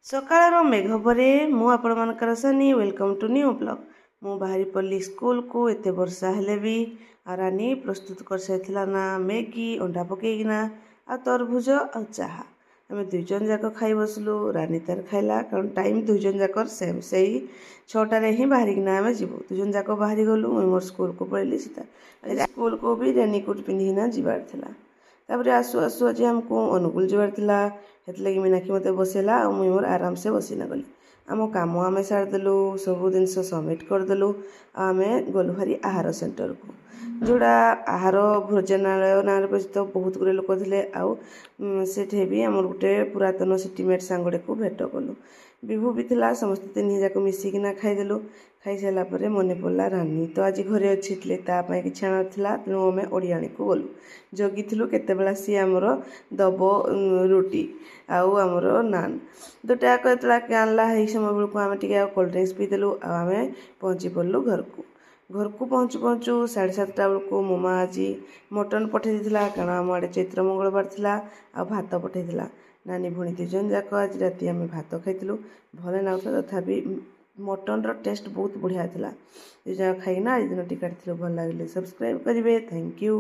ସକାଳର ମେଘ ପରେ ମୁଁ ଆପଣମାନଙ୍କର ସନି ୱେଲକମ୍ ଟୁ ନ୍ୟୁ ବ୍ଲଗ୍। ମୁଁ ବାହାରି ପଡ଼ିଲି ସ୍କୁଲକୁ। ଏତେ ବର୍ଷା ହେଲେ ବି ଆଉ ରାନୀ ପ୍ରସ୍ତୁତ କରିସାରିଥିଲା ନା ମ୍ୟାଗି ଅଣ୍ଡା ପକେଇକିନା ଆଉ ତରଭୁଜ ଆଉ ଚାହା। ଆମେ ଦୁଇଜଣ ଯାକ ଖାଇ ବସିଲୁ। ରାନୀ ତାର ଖାଇଲା, କାରଣ ଟାଇମ୍ ଦୁଇଜଣ ଯାକର ସେମ୍, ସେଇ 6ଟାରେ ହିଁ ବାହାରିକିନା ଆମେ ଯିବୁ। ଦୁଇଜଣ ଯାକ ବାହାରି ଗଲୁ। ମୁଁ ମୋର ସ୍କୁଲକୁ ପଳେଇଲି ସିଧା। ସ୍କୁଲକୁ ବି ରେନିକୋଟ୍ ପିନ୍ଧିକିନା ଯିବାର ଥିଲା। ତାପରେ ଆସୁ ଆସୁ ଆଜି ଆମକୁ ଅନୁଗୁଳ ଯିବାର ଥିଲା। ସେଥିଲାଗି ମୀନାକ୍ଷୀ ମୋତେ ବସେଇଲା ଆଉ ମୁଇଁ ମୋର ଆରାମସେ ବସିନା ଗଲି। ଆମ କାମ ଆମେ ସାରିଦେଲୁ, ସବୁ ଜିନିଷ ସବମିଟ୍ କରିଦେଲୁ ଆଉ ଆମେ ଗଲୁ ଭାରି ଆହାର ସେଣ୍ଟରକୁ, ଯେଉଁଟା ଆହାର ଭୋଜନାଳୟ ନାଁରେ ପରିଚିତ। ବହୁତ ଗୁଡ଼ିଏ ଲୋକ ଥିଲେ ଆଉ ସେଠି ବି ଆମର ଗୋଟେ ପୁରାତନ ସିଟିମେଟ୍ ସାଙ୍ଗଟାକୁ ଭେଟ କଲୁ। ବିଭୁ ବି ଥିଲା। ସମସ୍ତେ ତିନି ଯାକ ମିଶିକିନା ଖାଇଦେଲୁ। ଖାଇସାରିଲା ପରେ ମନେ ପଡ଼ିଲା ରାନୀ ତ ଆଜି ଘରେ ଅଛି, ତା ପାଇଁ କିଛି ଆଣିଥିଲା। ତେଣୁ ଆମେ ଓଡ଼ିଆଣୀକୁ ଗଲୁ, ଜଗିଥିଲୁ କେତେବେଳେ ସିଏ ଆମର ଦବ ରୁଟି ଆଉ ଆମର ନାନ୍। ଦୁଇଟାକ ଯେତେବେଳେ ଆଣିଲା ଏହି ସମୟ ବେଳକୁ ଆମେ ଟିକେ ଆଉ କୋଲ୍ଡ ଡ୍ରିଙ୍କସ୍ ପିଇଦେଲୁ ଆଉ ଆମେ ପହଞ୍ଚି ପଡ଼ିଲୁ ଘରକୁ। ପହଞ୍ଚୁ ପହଞ୍ଚୁ 7:30 ବେଳକୁ ମୋ ମା ଆଜି ମଟନ୍ ପଠାଇ ଦେଇଥିଲା, କାରଣ ଆମ ଆଡ଼େ ଚୈତ୍ର ମଙ୍ଗଳବାର ଥିଲା, ଆଉ ଭାତ ପଠାଇଥିଲା। ନାନୀ ଭଉଣୀ ଦୁଇଜଣ ଯାକ ଆଜି ରାତି ଆମେ ଭାତ ଖାଇଥିଲୁ। ଭଲ ଲାଗୁଥିଲା, ତଥାପି ମଟନ୍ର ଟେଷ୍ଟ ବହୁତ ବଢ଼ିଆ ଥିଲା। ଦୁଇ ଜଣ ଖାଇକିନା ଆଜି ଦିନଟି କାଟିଥିଲୁ। ଭଲ ଲାଗିଲେ ସବସ୍କ୍ରାଇବ୍ କରିବେ। Thank you.